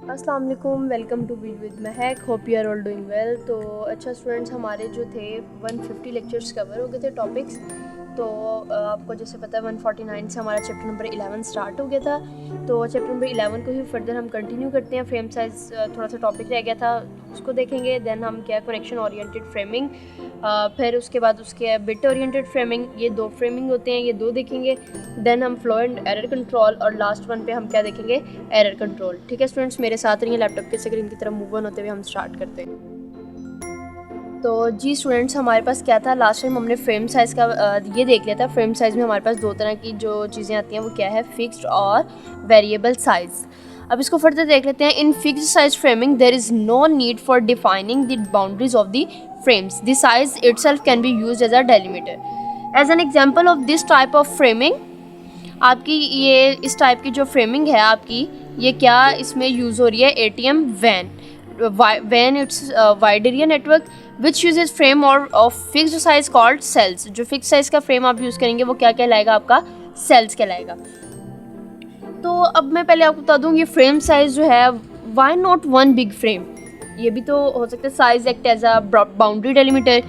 अस्सलाम वालेकुम, welcome to be with Mahak. Hope you are all doing well. तो अच्छा स्टूडेंट्स, हमारे जो थे 150 लेक्चर्स कवर हो गए थे टॉपिक्स। तो आपको जैसे पता है 149 से हमारा चैप्टर नंबर 11 स्टार्ट हो गया था। तो चैप्टर नंबर 11 को ही फर्दर हम कंटिन्यू करते हैं। फ्रेम साइज़ थोड़ा सा टॉपिक रह गया था, उसको देखेंगे। देन हम क्या कनेक्शन ओरिएंटेड फ्रेमिंग, फिर उसके बाद उसके बिट ओरिएंटेड फ्रेमिंग, ये दो फ्रेमिंग होते हैं, ये दो देखेंगे। देन हम फ्लो एंड एरर कंट्रोल, और लास्ट वन पे हम क्या देखेंगे, एरर कंट्रोल। ठीक है स्टूडेंट्स, मेरे साथ रहिए। लैपटॉप के स्क्रीन की तरफ मूव ऑन होते हुए हम स्टार्ट करते हैं। तो जी स्टूडेंट्स, हमारे पास क्या था, लास्ट टाइम हमने फ्रेम साइज़ का ये देख लिया था। फ्रेम साइज़ में हमारे पास दो तरह की जो चीज़ें आती हैं, वो क्या है, फिक्स्ड और वेरिएबल साइज़। अब इसको फर्दर देख लेते हैं। In fixed size framing there is no need for defining the boundaries of the frames. The size itself can be used as a delimiter. As an example of this type of framing, आपकी ये इस type की जो framing है आपकी, ये क्या इसमें यूज़ हो रही है, ATM WAN it's wide area network which uses frame और of fixed size called cells. जो फिक्स साइज का फ्रेम आप यूज़ करेंगे वो क्या कहलाएगा, आपका सेल्स कहलाएगा। तो अब मैं पहले आपको बता दूँ, ये फ्रेम साइज जो है, why not one big frame, ये भी तो हो सकता है। Size act as a boundary delimiter,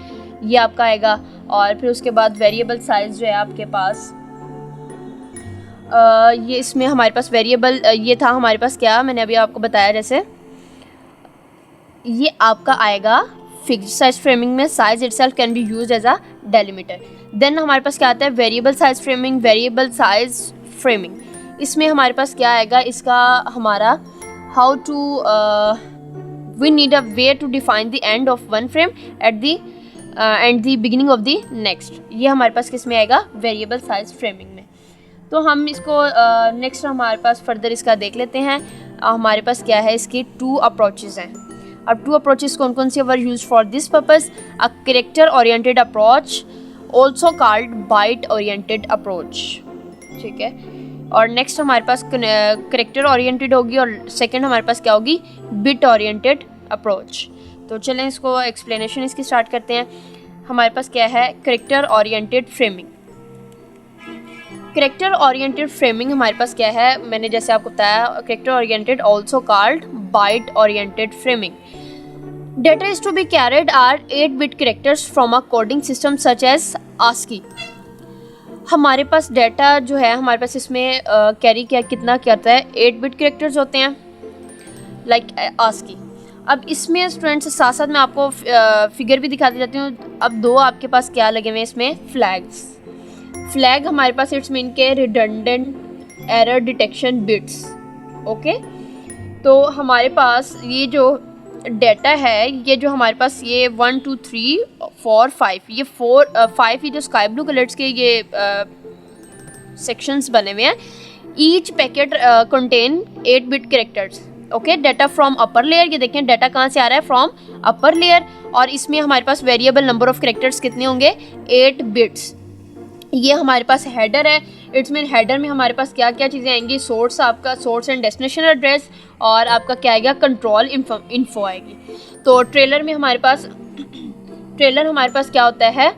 ये आपका आएगा। और फिर उसके बाद वेरिएबल साइज जो है आपके पास, ये इसमें हमारे पास वेरिएबल ये था हमारे पास क्या, मैंने अभी आपको बताया जैसे, ये आपका आएगा फिक्स्ड साइज फ्रेमिंग में। Size itself can be used as a delimiter. Then हमारे पास क्या आता है, variable size framing, variable size framing. इसमें हमारे पास क्या आएगा, इसका हमारा how to we need a way to define the end of one frame at the and the beginning of the next। ये हमारे पास किस में आएगा, वेरिएबल साइज फ्रेमिंग में। तो हम इसको नेक्स्ट हमारे पास फर्दर इसका देख लेते हैं। हमारे पास क्या है, इसकी टू अप्रोचेज हैं। अब टू अप्रोचेज कौन कौन से were use for this purpose, a character oriented approach, also called byte oriented approach. ठीक है, और नेक्स्ट हमारे पास कैरेक्टर ओरिएंटेड होगी, और सेकंड हमारे पास क्या होगी, बिट ओरिएंटेड अप्रोच। तो चलें इसको एक्सप्लेनेशन इसकी स्टार्ट करते हैं। हमारे पास क्या है, character oriented framing. Character oriented framing हमारे पास क्या है, मैंने जैसे आपको बताया, character oriented also called byte oriented framing. Data is to be carried are 8-bit characters from a coding system such as ASCII। हमारे पास डाटा जो है, हमारे पास इसमें कैरी कितना करता है, 8-bit कैरेक्टर्स होते हैं, लाइक ASCII। अब इसमें स्टूडेंट्स साथ साथ मैं आपको फिगर भी दिखाती जाती हूँ। अब दो आपके पास क्या लगे हुए हैं इसमें, फ्लैग्स। फ्लैग हमारे पास इट्स मीन के redundant error detection bits. Okay, तो हमारे पास ये जो डाटा है, ये जो हमारे पास ये 1 2 3 4 5, ये 5 ये जो स्काई ब्लू कलर्स के ये सेक्शंस बने हुए हैं। Each packet contain 8-bit characters. Okay, data from upper layer, ये देखें डाटा कहाँ से आ रहा है, फ्रॉम अपर लेयर। और इसमें हमारे पास वेरिएबल नंबर ऑफ कैरेक्टर्स कितने होंगे, 8 बिट्स। ये हमारे पास हेडर है, इट्स मीन हेडर में हमारे पास क्या क्या चीज़ें आएंगी, सोर्स, आपका सोर्स एंड डेस्टिनेशन एड्रेस, और आपका क्या आएगा, कंट्रोल इन्फो आएगी। तो ट्रेलर में हमारे पास क्या होता है,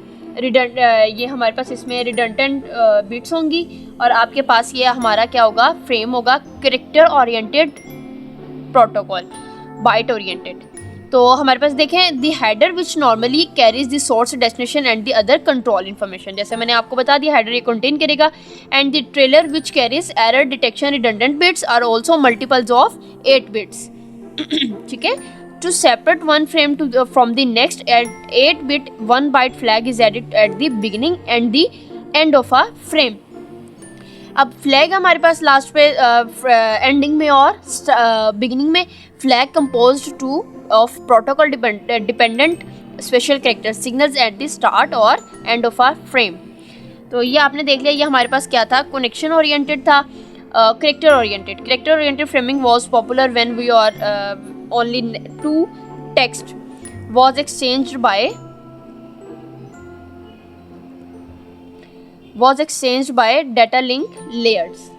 ये हमारे पास इसमें रिडंडेंट बिट्स होंगी, और आपके पास ये हमारा क्या होगा, फ्रेम होगा, character oriented protocol, byte oriented. तो हमारे पास देखें, the header which normally carries the source, destination and the other control information. जैसे मैंने आपको बता दिया, हेडर ये कंटेन करेगा। And the trailer which carries error detection redundant bits are also multiples of 8 bits. ठीक है, to separate one frame from the next, 8-bit 1 byte flag is added at the beginning and the end of a frame. अब flag हमारे पास last पे ending में और beginning में, flag composed two of protocol dependent special character signals at the start और end of a frame. तो ये आपने देख लिया, ये हमारे पास क्या था, कनेक्शन ओरिएंटेड था। Character oriented framing was popular when we are only 2 text was exchanged by data link layers.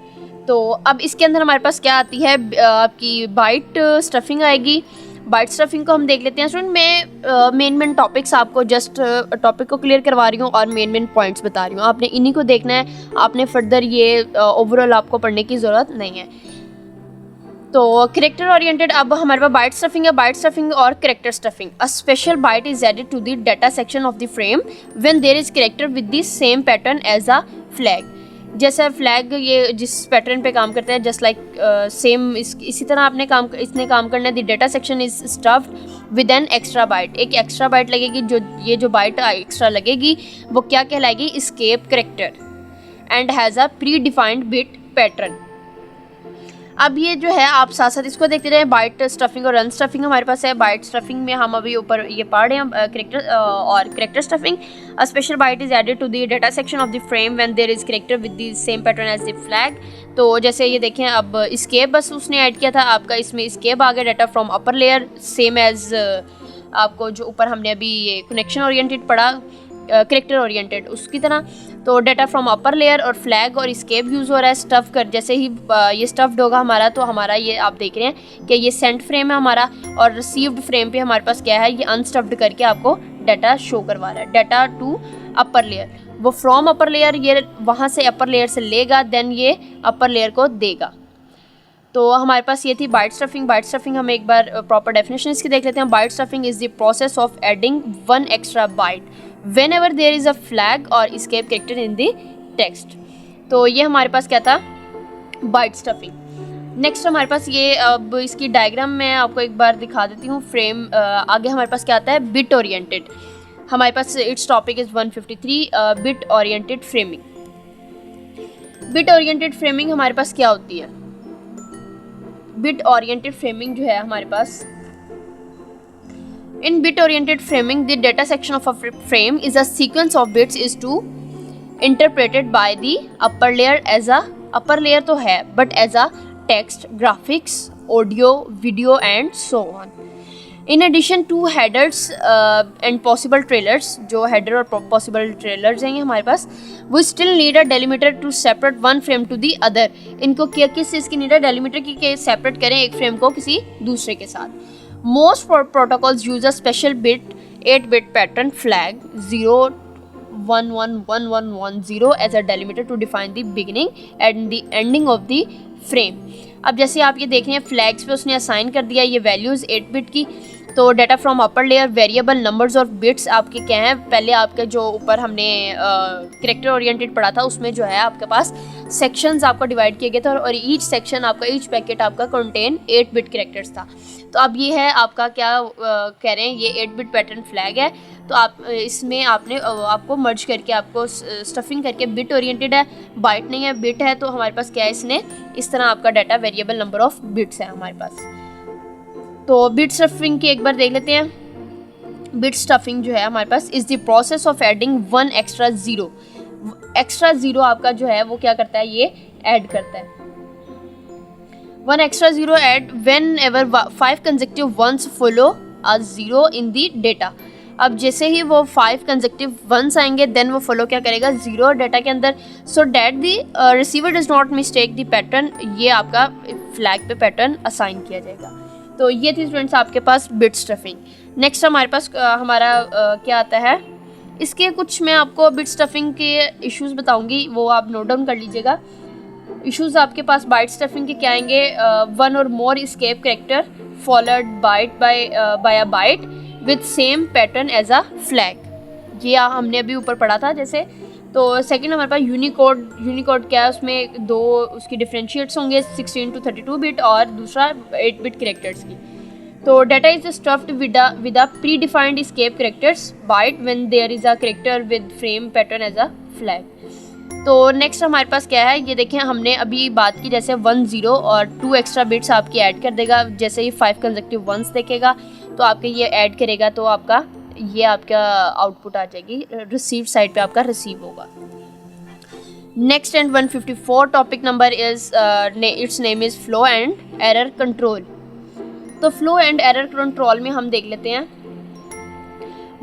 तो अब इसके अंदर हमारे पास क्या आती है, आपकी बाइट स्टफिंग आएगी। बाइट स्टफिंग को हम देख लेते हैं स्टूडेंट। मैं मेन टॉपिक्स आपको जस्ट टॉपिक को क्लियर करवा रही हूँ और मेन पॉइंट्स बता रही हूँ, आपने इन्हीं को देखना है, आपने फर्दर ये ओवरऑल आपको पढ़ने की ज़रूरत नहीं है। तो करेक्टर ओरिएंटेड, अब हमारे पास बाइट स्टफिंग है, बाइट स्टफिंग और character stuffing. A special byte is added to the data section of the frame when there is character with the same pattern as a flag. जैसे flag ये जिस pattern पे काम करता है, just like same इसी तरह इसने काम करना है। The data section is stuffed with an extra byte, एक एक्स्ट्रा बाइट लगेगी, जो बाइट एक्स्ट्रा लगेगी वो क्या कहलाएगी, escape character, and has a predefined bit pattern. अब ये जो है आप साथ साथ इसको देखते रहे, बाइट स्टफिंग और रन स्टफिंग हमारे पास है। बाइट स्टफिंग में हम अभी ऊपर ये पढ़ रहे हैं करेक्टर और character stuffing. A special byte is added to the data section of the frame when there is character with the same pattern as the flag. तो जैसे ये देखें, अब स्केप बस उसने ऐड किया था, आपका इसमें स्केप आ गया, data from upper layer same as आपको जो ऊपर हमने अभी ये कनेक्शन ओरिएंटेड पढ़ा करेक्टर ओरिएंटेड उसकी तरह। तो डाटा फ्रॉम अपर लेयर और फ्लैग और स्केप यूज़ हो रहा है स्टफ़ कर। जैसे ही ये स्टफ्ड होगा हमारा, तो हमारा ये आप देख रहे हैं कि ये सेंट फ्रेम है हमारा, और रिसीव्ड फ्रेम पे हमारे पास क्या है, ये अनस्टफ्ड करके आपको डाटा शो करवा रहा है। डाटा टू अपर लेयर, वो फ्रॉम अपर लेयर ये वहाँ से अपर लेयर से लेगा, देन ये अपर लेयर को देगा। तो हमारे पास ये थी बाइट स्टफिंग। बाइट स्टफिंग हम एक बार प्रॉपर डेफिनेशन इसकी देख लेते हैं। Byte stuffing is the process of adding one extra byte whenever there is a flag or escape character in the text। तो ये हमारे पास क्या था, बाइट स्टफिंग। नेक्स्ट हमारे पास ये, अब इसकी डायग्राम मैं आपको एक बार दिखा देती हूँ। फ्रेम आगे हमारे पास क्या आता है, बिट ओरिएंटेड। हमारे पास it's topic is 153 bit oriented framing. Bit oriented framing हमारे पास क्या होती है, बिट ओरिएंटेड फ्रेमिंग जो है हमारे पास, in bit oriented framing the data section of a frame is a sequence of bits is to interpreted by the upper layer as a, upper layer तो है but as a text, graphics, audio, video and so on। in addition to headers and possible trailers, जो header और possible trailers हैं हमारे पास, we still need a delimiter to separate one frame to the other। इनको किस चीज़ की need है, delimiter की separate करें एक फ्रेम को किसी दूसरे के साथ। Most protocols use a special bit 8-bit pattern flag 0111110 as a delimiter to define the beginning and the ending of the frame। अब जैसे आप ये देख रहे हैं फ्लैग्स पे उसने असाइन कर दिया ये वैल्यूज़ 8 बिट की। तो data from upper layer variable numbers और बिट्स आपके क्या हैं, पहले आपके जो ऊपर हमने करेक्टर ओरिएंटेड पढ़ा था उसमें जो है आपके पास सेक्शंस आपको डिवाइड किए गए थे, और ईच सेक्शन आपका, ईच पैकेट आपका कंटेन 8 बिट करेक्टर्स था। तो अब ये है आपका क्या कह रहे हैं, ये 8 बिट पैटर्न फ्लैग है। तो आप इसमें आपको मर्ज करके आपको स्टफिंग करके, बिट ओरिएंटेड है, बाइट नहीं है, बिट है। तो हमारे पास क्या है, इसने इस तरह आपका data variable number of bits है हमारे पास। तो बिट स्टफिंग की एक बार देख लेते हैं। बिट स्टफिंग जो है हमारे पास is the process of adding one extra zero. Extra zero आपका जो है वो क्या करता है, ये ऐड करता है। One extra zero add when 5 consecutive ones follow a zero in the data. अब जैसे ही वो 5 कंसेक्टिव वंस आएंगे देन वो फॉलो क्या करेगा, ज़ीरो डाटा के अंदर, so that the receiver does not mistake the pattern. ये आपका फ्लैग पे पैटर्न असाइन किया जाएगा। तो ये थी स्टूडेंट्स आपके पास बिट स्टफिंग। नेक्स्ट हमारे पास हमारा क्या आता है, इसके कुछ मैं आपको बिट स्टफिंग के इश्यूज़ बताऊंगी, वो आप नोट डाउन कर लीजिएगा। इश्यूज़ आपके पास बाइट स्टफिंग के क्या आएंगे, one or more escape character followed byte by a byte with same pattern as a flag. ये हमने अभी ऊपर पढ़ा था जैसे। तो सेकंड हमारे पास यूनिकोड क्या है, उसमें दो उसकी डिफरेंशिएट्स होंगे 16 to 32 बिट और दूसरा 8 बिट कैरेक्टर्स की। तो data is stuffed with a predefined escape characters byte when there is a character with frame pattern as a flag. तो नेक्स्ट हमारे पास क्या है, ये देखें हमने अभी बात की जैसे 1 0 और 2 एक्स्ट्रा बिट्स आपकी ऐड कर देगा। जैसे ही 5 कंसेक्टिव वंस देखेगा तो आपके ये ऐड करेगा, तो आपका ये आपका आउटपुट आ जाएगी, रिसीव साइड पे आपका रिसीव होगा। Next and 154 topic number is it's name is flow and error control. तो फ्लो एंड एरर कंट्रोल में हम देख लेते हैं,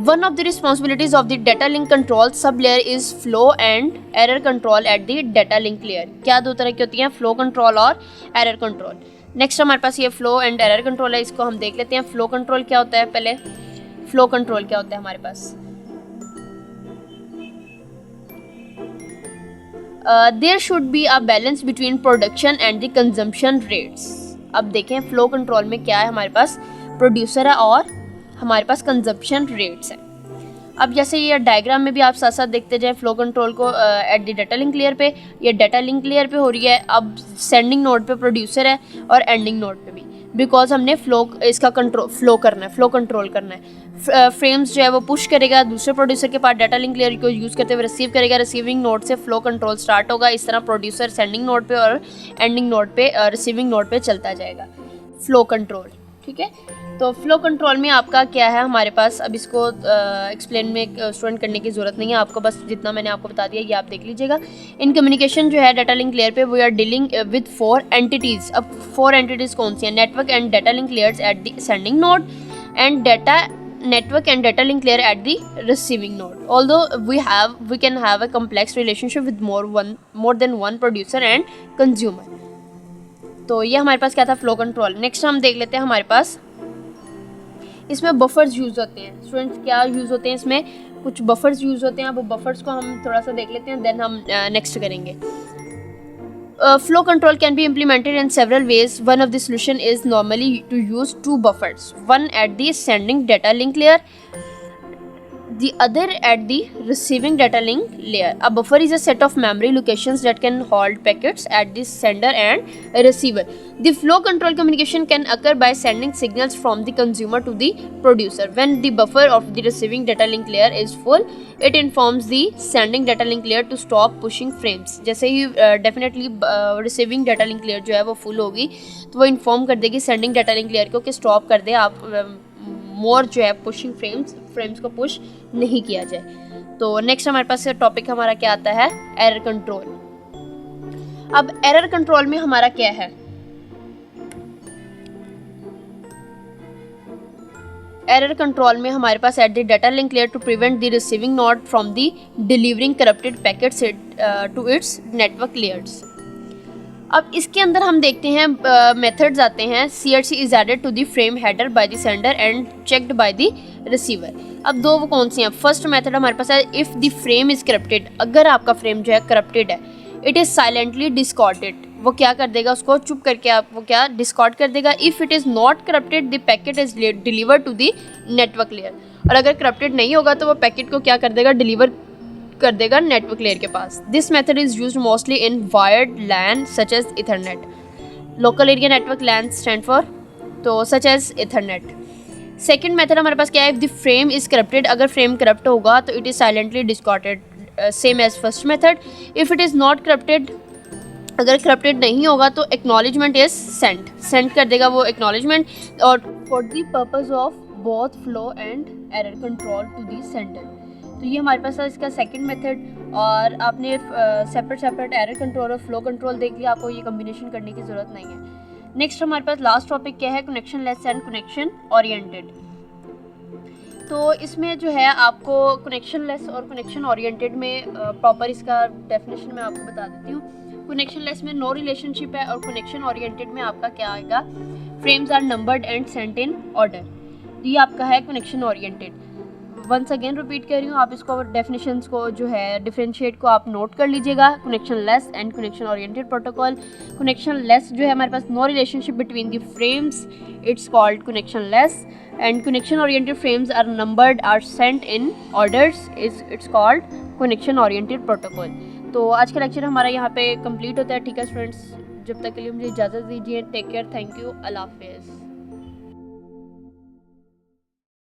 one of the responsibilities of the data link control sub layer is flow and error control eight the data link layer. क्या दो तरह की होती हैं, फ्लो कंट्रोल और एरर कंट्रोल। नेक्स्ट हमारे पास ये फ्लो एंड एरर कंट्रोल है, इसको हम देख लेते हैं। फ्लो कंट्रोल क्या होता है, पहले फ्लो कंट्रोल क्या होता है हमारे पास, there should be a balance between production and the consumption rates. अब देखें फ्लो कंट्रोल में क्या है, हमारे पास प्रोड्यूसर है और हमारे पास कंजप्शन रेट्स हैं। अब जैसे ये डायग्राम में भी आप साथ साथ देखते जाएं फ्लो कंट्रोल को eight the data link layer पे, ये डाटा लिंक लेयर पे हो रही है। अब सेंडिंग नोड पे प्रोड्यूसर है और एंडिंग नोड पे भी, बिकॉज हमने इसका फ्लो कंट्रोल करना है। फ्रेम्स जो है वो पुश करेगा दूसरे प्रोड्यूसर के पास, डाटा लिंक लेयर को यूज़ करते हुए रिसीव करेगा, रिसीविंग नोड से फ्लो कंट्रोल स्टार्ट होगा। इस तरह प्रोड्यूसर सेंडिंग नोड पे और एंडिंग नोड पे रिसीविंग नोड पे चलता जाएगा फ्लो कंट्रोल, ठीक है। तो फ्लो कंट्रोल में आपका क्या है, हमारे पास अब इसको एक्सप्लेन में स्टूडेंट करने की ज़रूरत नहीं है, आपको बस जितना मैंने आपको बता दिया ये आप देख लीजिएगा। इन कम्युनिकेशन जो है डाटा लिंक लेयर पे we are dealing with 4 entities. अब 4 एंटिटीज़ कौन सी हैं? Network and data link layers at the sending node and network and data link layer at the receiving node. Although we can have a complex relationship with more than one producer and consumer. तो ये हमारे पास क्या था, flow control. Next हम देख लेते हैं, हमारे पास इसमें बफर्स यूज़ होते हैं। स्टूडेंट्स क्या यूज़ होते हैं इसमें? कुछ बफर्स यूज़ होते हैं। अब बफर्स को हम थोड़ा सा देख लेते हैं, देन हम नेक्स्ट करेंगे। Flow control can be implemented in several ways. One of the solution is normally to use 2 buffers, one at the sending data link layer, the other at the receiving data link layer. A buffer is a set of memory locations that can hold packets at the sender and receiver. The flow control communication can occur by sending signals from the consumer to the producer. When the buffer of the receiving data link layer is full, it informs the sending data link layer to stop pushing frames. जैसे ही definitely receiving data link layer जो है वो full होगी तो वो inform कर देगी सेंडिंग डाटा लिंक लेयर को कि स्टॉप कर दे, आप मोर जो है पुशिंग फ्रेम्स को पुश नहीं किया जाए। तो नेक्स्ट हमारे पास टॉपिक हमारा क्या आता है, एरर कंट्रोल। अब एरर कंट्रोल में हमारा क्या है, एरर कंट्रोल में हमारे पास at the data link layer to prevent the receiving node from the delivering corrupted packets to its network layers. अब इसके अंदर हम देखते हैं मेथड्स आते हैं। CRC is added to the frame header by the sender and checked by the receiver. अब दो वो कौन सी हैं? फर्स्ट मेथड हमारे पास है if the frame is corrupted. अगर आपका फ्रेम जो है करप्टेड है, इट इज़ साइलेंटली डिस्कॉर्डेड। वो क्या कर देगा, उसको चुप करके आप वो क्या डिस्कॉर्ड कर देगा। If it is not corrupted the packet is delivered to the network layer. और अगर करप्टेड नहीं होगा तो वो पैकेट को क्या कर देगा, डिलीवर कर देगा नेटवर्क लेयर के पास। This method is used mostly in wired LAN such as Ethernet. Local area network LAN stand for, तो such as Ethernet. Second method हमारे पास क्या है, if the frame is corrupted. अगर फ्रेम करप्ट होगा तो it is silently discarded, same as first method. If it is not corrupted, अगर corrupted नहीं होगा तो एक्नॉलेजमेंट इज सेंड कर देगा वो एक्नॉलेजमेंट, और for the purpose of both flow and error control to the sender. तो ये हमारे पास है इसका सेकंड मेथड। और आपने सेपरेट एरर कंट्रोल और फ्लो कंट्रोल देख लिया, आपको ये कम्बिनेशन करने की ज़रूरत नहीं है। नेक्स्ट हमारे पास लास्ट टॉपिक क्या है, connectionless and connection oriented. तो इसमें जो है आपको कनेक्शन लेस और कनेक्शन ओरिएंटेड में प्रॉपर इसका डेफिनेशन मैं आपको बता देती हूँ। कनेक्शन लेस में नो रिलेशनशिप है और कनेक्शन ओरिएंटेड में आपका क्या आएगा, frames are numbered and sent in order. ये आपका है connection oriented. Once again repeat कर रही हूँ, आप इसको डेफिनेशंस को जो है डिफरेंशिएट को आप नोट कर लीजिएगा। Connectionless and connection oriented protocol. Connectionless जो है हमारे पास no relationship between the frames, it's called connectionless. And connection oriented frames are numbered are sent in orders, it's called connection oriented protocol. तो आज का lecture हमारा यहाँ पे कंप्लीट होता है। ठीक है स्टूडेंट्स, जब तक के लिए मुझे इजाज़त दीजिए। टेक केयर, थैंक यू, अल्लाह हाफिज़।